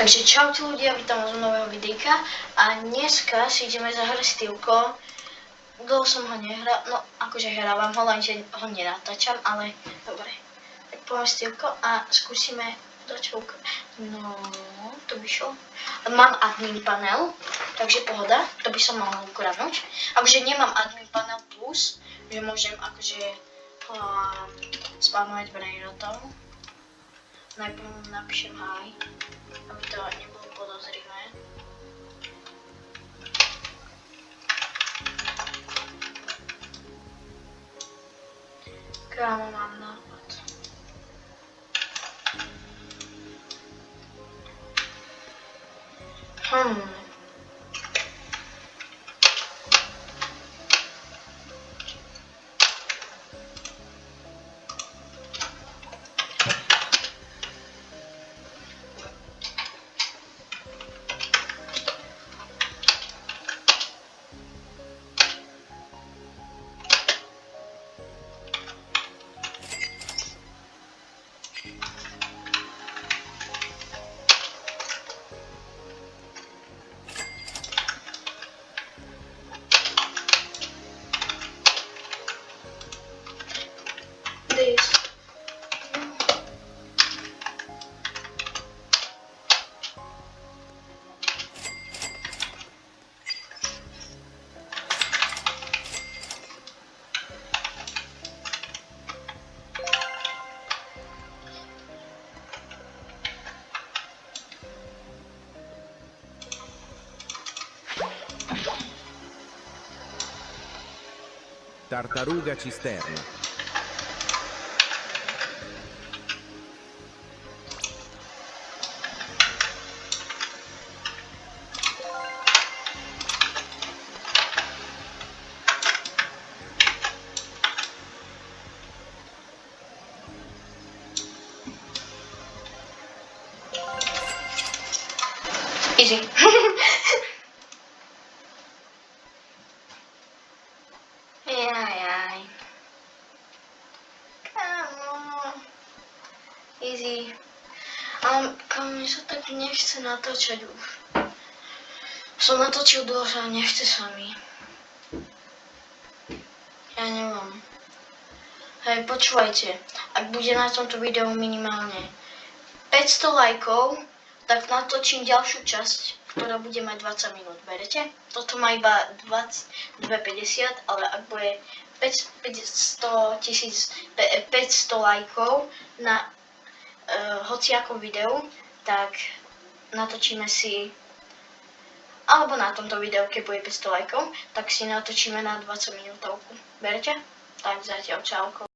Takže čaute ľudia, vítam vás z nového videjka a dneska si ideme zahrať Stylko. Dlho som ho nehral, no akože hrávam ho, lenže ho nenatáčam, ale dobre. Tak poďme Stylko a skúsime začať. No, to vyšlo. Mám admin panel, takže pohoda, to by som mohla ukradnúť. Akože nemám admin panel plus, že môžem akože spamovať brainrotom. Najprv napíšem hi, aby to nebolo podozrivé. Kámo, mám nápad. This. Tartaruga cisterna. Easy. Jaj. Kámo. Easy. Ale kámo, mne sa tak nechce natáčať už. Som natočil dlho, ale nechce sa mi. Ja neviem. Hej, počúvajte. Ak bude na tomto videu minimálne 500 lajkov, tak natočím ďalšiu časť, ktorá bude mať 20 minút. Berete? Toto má iba 22,50, ale ak bude 500 lajkov na hociakom videu, tak natočíme si, alebo na tomto videu, keď bude 500 lajkov, tak si natočíme na 20 minútovku. Berete? Tak zatiaľ čauko.